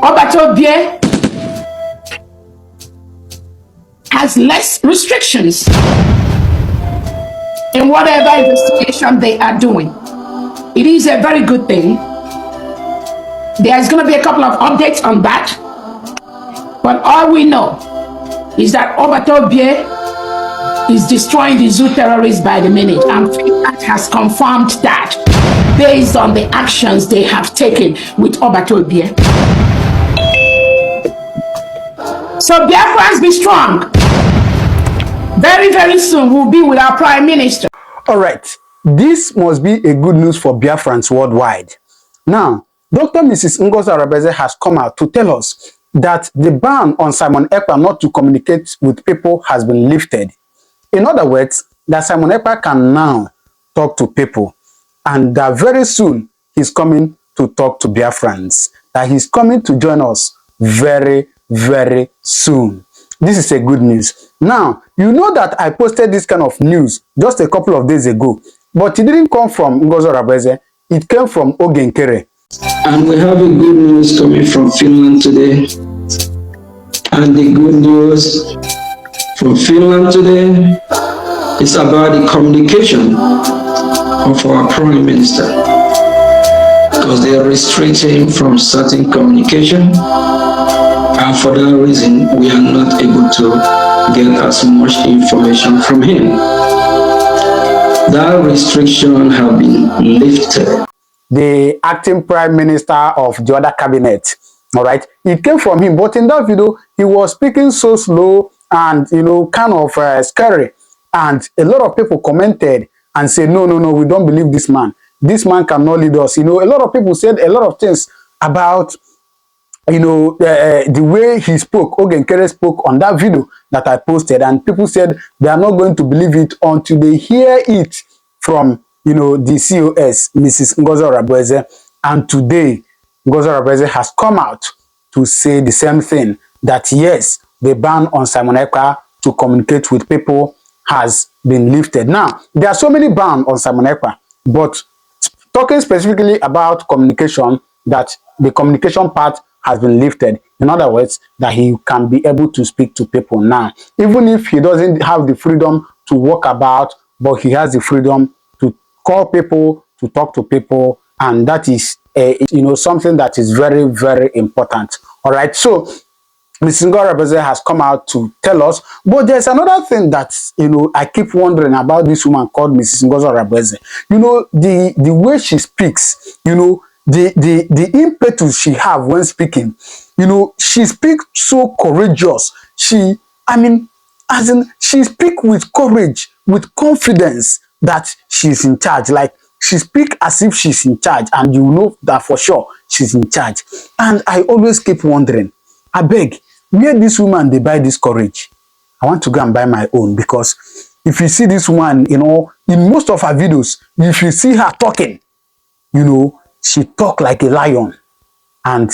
Obatobie has less restrictions in whatever investigation they are doing. It is a very good thing. There's going to be a couple of updates on that. But all we know is that Obatobie is destroying the zoo terrorists by the minute. And Finnish has confirmed that based on the actions they have taken with Obatobie. So Biafrans, be strong. Very, very soon we'll be with our Prime Minister. All right. This must be a good news for Biafrans worldwide. Now, Dr. Mrs. Ngozi Arabeze has come out to tell us that the ban on Simon Ekpa not to communicate with people has been lifted. In other words, that Simon Ekpa can now talk to people, and that very soon he's coming to talk to Biafrans, that he's coming to join us very, very soon. This is a good news. Now, you know that I posted this kind of news just a couple of days ago, but it didn't come from Ngozi Arabeze, it came from Ogenkere. And we have a good news coming from Finland today. And the good news from Finland today is about the communication of our Prime Minister. Because they are restricting from certain communication. And for that reason, we are not able to get as much information from him. That restriction has been lifted. The acting prime minister of the other cabinet, all right, it came from him, but in that video he was speaking so slow and, you know, kind of scary, and a lot of people commented and said, no, we don't believe this man cannot lead us. You know, a lot of people said a lot of things about, you know, the way he spoke. Ogenkere spoke on that video that I posted, and people said they are not going to believe it until they hear it from, you know, the COS, Mrs. Ngozi Arabeze. And today, Ngozi Arabeze has come out to say the same thing, that yes, the ban on Simon Ekpa to communicate with people has been lifted. Now, there are so many bans on Simon Ekpa, but talking specifically about communication, that the communication part has been lifted. In other words, that he can be able to speak to people now, even if he doesn't have the freedom to walk about, but he has the freedom to call people, to talk to people, and that is you know, something that is very, very important. All right, so Mrs. Ngozi Arabeze has come out to tell us, but there's another thing that, you know, I keep wondering about this woman called Mrs. Ngozi Arabeze. You know, the way she speaks, you know, the impetus she have when speaking, you know, she speaks so courageous. She speak with courage, with confidence that she's in charge. Like, she speak as if she's in charge, and you know that for sure she's in charge. And I always keep wondering, I beg, where this woman they buy this courage? I want to go and buy my own, because if you see this woman, you know, in most of her videos, if you see her talking, you know, she talk like a lion, and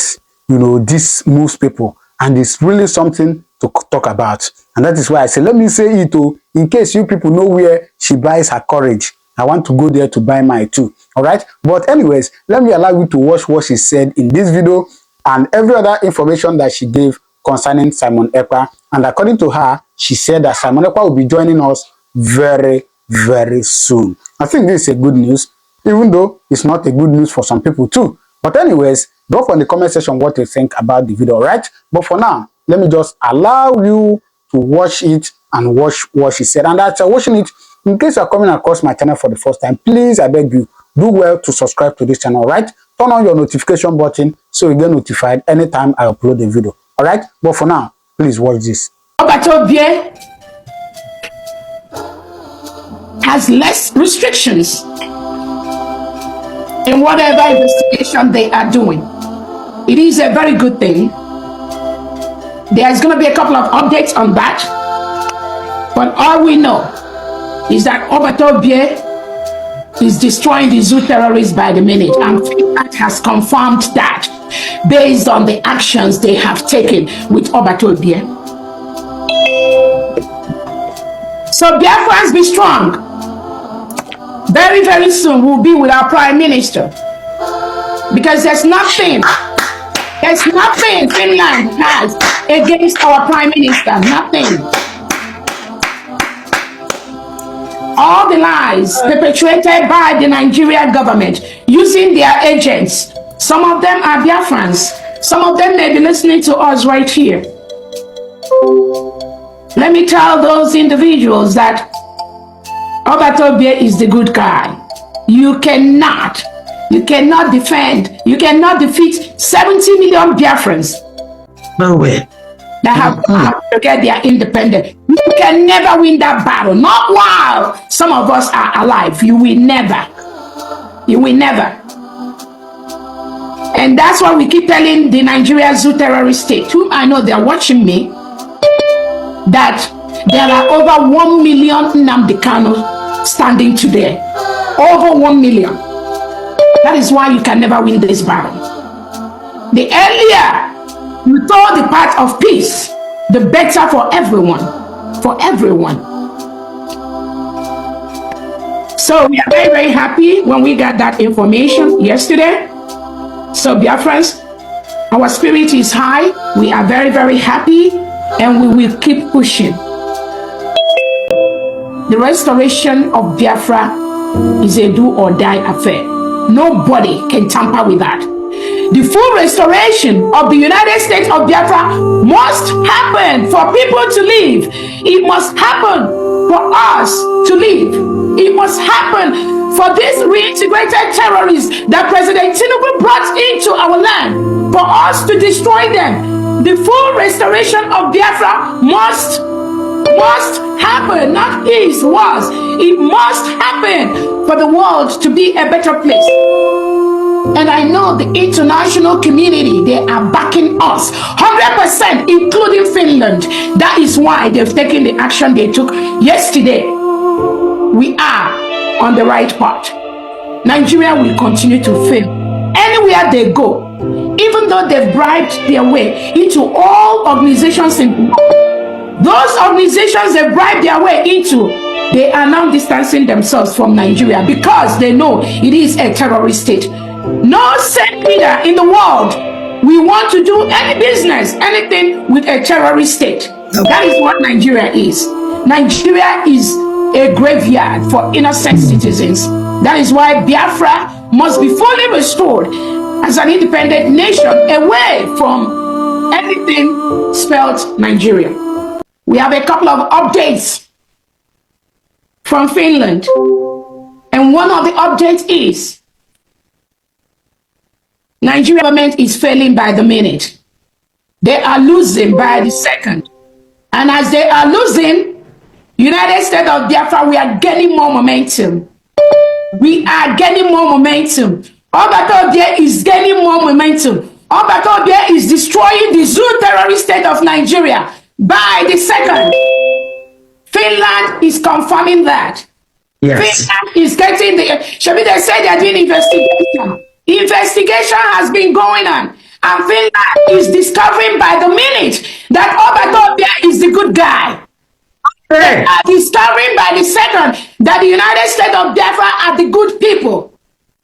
you know, this moves people, and it's really something to talk about. And that is why I say, let me say it too, in case you people know where she buys her courage. I want to go there to buy my too. All right, but anyways, let me allow you to watch what she said in this video and every other information that she gave concerning Simon Ekpa. And according to her, she said that Simon Ekpa will be joining us very, very soon. I think this is a good news, even though it's not a good news for some people too. But anyways, drop on the comment section what you think about the video, right? But for now, let me just allow you to watch it and watch what she said. And after watching it, in case you are coming across my channel for the first time, please, I beg you, do well to subscribe to this channel, right? Turn on your notification button so you get notified anytime I upload a video, all right? But for now, please watch this. Obatobie has less restrictions in whatever investigation they are doing. It is a very good thing. There's going to be a couple of updates on that. But all we know is that Obatobie is destroying the zoo terrorists by the minute. And Finnish has confirmed that based on the actions they have taken with Obatobie. So Biafrans, be strong. Very, very soon we'll be with our Prime Minister. Because there's nothing There's nothing Finland has against our Prime Minister. Nothing. All the lies perpetrated by the Nigerian government using their agents. Some of them are Biafrans. Some of them may be listening to us right here. Let me tell those individuals that Obatobie is the good guy. You cannot defend, you cannot defeat 70 million Biafrans. No way. That have to get their independence. You can never win that battle. Not while some of us are alive. You will never. You will never. And that's why we keep telling the Nigeria Zoo terrorist state, whom I know they're watching me, that there are over 1 million Nnamdi Kanu standing today. Over 1 million. That is why you can never win this battle. The earlier you told the path of peace, the better for everyone. For everyone. So we are very, very happy when we got that information yesterday. So Biafrans, our spirit is high. We are very, very happy, and we will keep pushing. The restoration of Biafra is a do or die affair. Nobody can tamper with that. The full restoration of the United States of Biafra must happen for people to live. It must happen for us to live. It must happen for these reintegrated terrorists that President Tinubu brought into our land, for us to destroy them. The full restoration of Biafra must happen, not is, was. It must happen for the world to be a better place. And I know the international community, they are backing us 100%, including Finland. That is why they've taken the action they took yesterday. We are on the right path. Nigeria will continue to fail anywhere they go, even though they've bribed their way into all organizations in those organizations they bribed their way into. They are now distancing themselves from Nigeria because they know it is a terrorist state. No saint leader in the world we want to do any business, anything with a terrorist state. That is what Nigeria is. Nigeria is a graveyard for innocent citizens. That is why Biafra must be fully restored as an independent nation, away from anything spelled Nigeria. We have a couple of updates from Finland, and one of the updates is Nigerian government is failing by the minute. They are losing by the second. And as they are losing, United States of Biafra, we are gaining more momentum. We are gaining more momentum. Obatobie is gaining more momentum. Obatobie is destroying the Zoo terrorist state of Nigeria by the second. Finland is confirming that. Yes. Finland is getting the... Shabi, they say they are doing investigation. Investigation has been going on, and Finland is discovering by the minute that Obatobie is the good guy. They are discovering by the second that the United States of Biafra are the good people.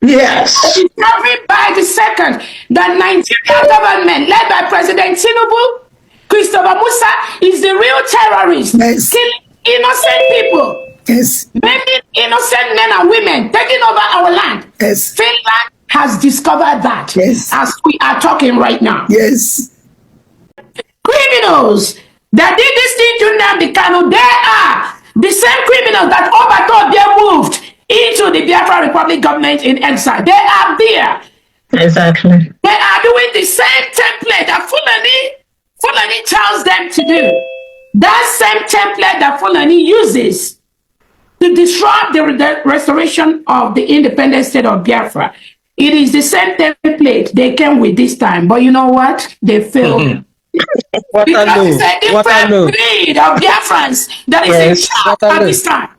Yes. They are discovering by the second that Nigerian government, led by President Tinubu, Christopher Musa, is the real terrorist. Yes. Killing innocent people. Yes. Many innocent men and women taking over our land. Yes. Finland has discovered that. Yes. As we are talking right now. Yes. Criminals that did this thing to Nnamdi Kanu, they are the same criminals that Obatobie moved into the Biafra Republic government in exile. They are there. Exactly. They are doing the same template that Fulani tells them to do. That same template that Fulani uses to disrupt the restoration of the independent state of Biafra. It is the same template they came with this time, but you know what? They failed. Because it's a different breed of Biafrans that is in charge at this time.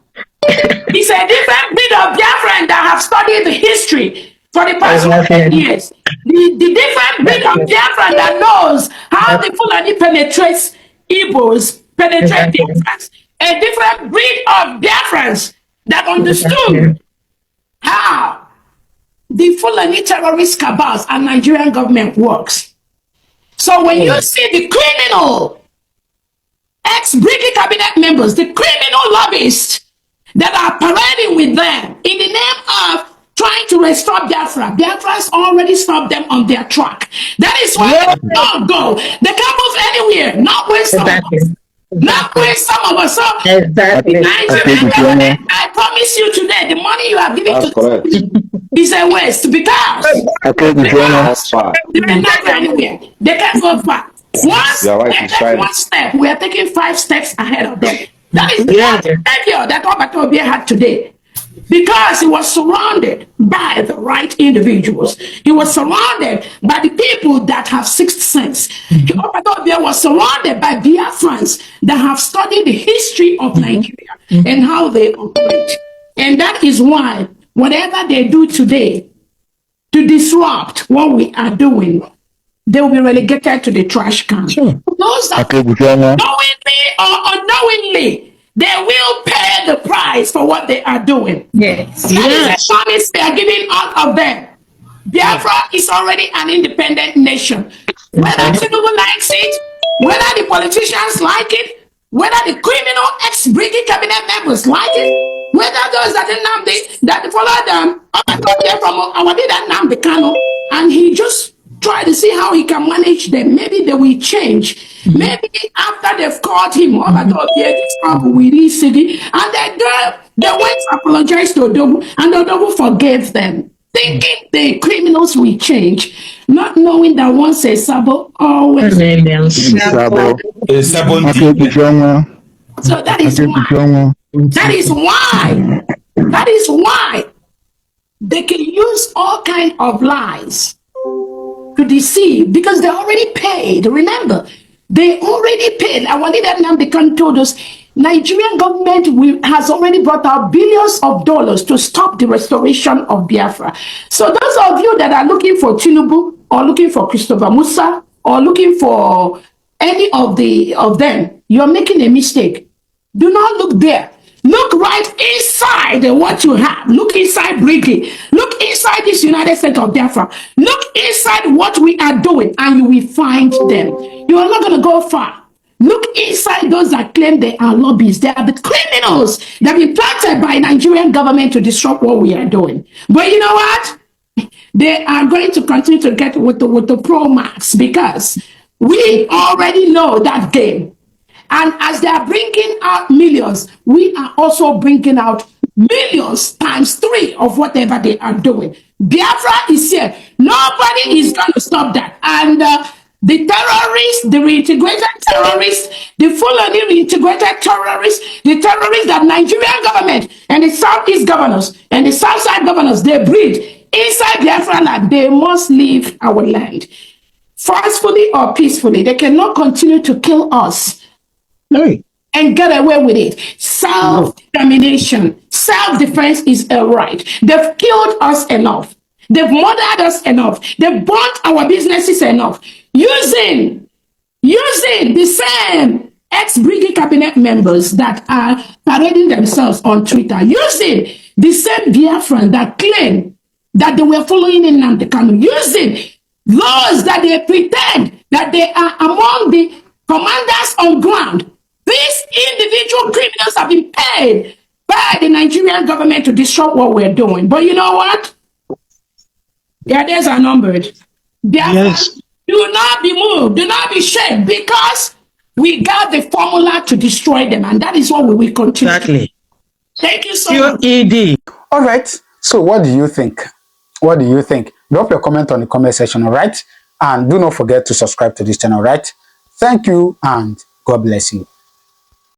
It's a different breed of Biafrans that have studied the history for the past 100 years. The different breed of Biafran that knows how the Fulani penetrates Igbos, penetrate Biafrans. A different breed of Biafrans that understood how the Fulani terrorist cabals and Nigerian government works. So when you see the criminal ex-British cabinet members, the criminal lobbyists that are parading with them in the name of trying to restore Biafra, Biafrans already stopped them on their track. That is why they don't go. They can't move anywhere. Not with some of us. Not with some of us. So I promise you today, the money you have given to is a waste because they're not going anywhere. They can't go far. Once they take one step, we are taking 5 steps ahead of them. That is the idea that Obatobia had today. Because he was surrounded by the right individuals. He was surrounded by the people that have sixth sense. Obatobia was surrounded by Biafrans that have studied the history of Nigeria and how they operate. And that is why whatever they do today to disrupt what we are doing, they will be relegated to the trash can. Sure. Those that knowingly or unknowingly, they will pay the price for what they are doing. Yes. That is a promise they are giving out of them. Biafra is already an independent nation. Whether Tinubu likes it, whether the politicians like it, whether the criminal ex-British cabinet members like it, whether those that follow them, I got there from our leader Nnamdi Kanu, and he just try to see how he can manage them. Maybe they will change. Maybe after they've caught him, and they went to apologize to Odogu, and Odogu forgave them, thinking the criminals will change, not knowing that once a sabo, always sabo. So that is why they can use all kinds of lies to deceive, because they already paid. Remember, they already paid. Our leader Nnamdi Kanu told us Nigerian government has already brought out billions of dollars to stop the restoration of Biafra. So those of you that are looking for Tinubu or looking for Christopher Musa or looking for any of them, you're making a mistake. Do not look there. Look right inside what you have. Look inside Brigade. Look inside this United States of Biafra. Look inside what we are doing, and you will find them. You are not going to go far. Look inside those that claim they are lobbyists. They are the criminals that have been planted by Nigerian government to disrupt what we are doing. But you know what? They are going to continue to get with the pro max, because we already know that game. And as they are bringing out millions, we are also bringing out millions times 3 of whatever they are doing. Biafra is here. Nobody is going to stop that. And the terrorists, the reintegrated terrorists, the fully reintegrated terrorists, the terrorists that Nigerian government and the Southeast governors and the Southside governors, they breed inside Biafra land, they must leave our land. Forcefully or peacefully, they cannot continue to kill us. And get away with it. Self-determination, self-defense is a right. They've killed us enough. They've murdered us enough. They've burnt our businesses enough. Using the same ex-Brigade cabinet members that are parading themselves on Twitter, using the same Biafran that claim that they were following in Nnamdi Kanu, using those that they pretend that they are among the commanders on ground. These individual criminals have been paid by the Nigerian government to disrupt what we're doing. But you know what? Their days are numbered. Yes. Do not be moved. Do not be shaken, because we got the formula to destroy them. And that is what we will continue. Exactly. Thank you so much. All right. So what do you think? What do you think? Drop your comment on the comment section, all right? And do not forget to subscribe to this channel, all right? Thank you, and God bless you.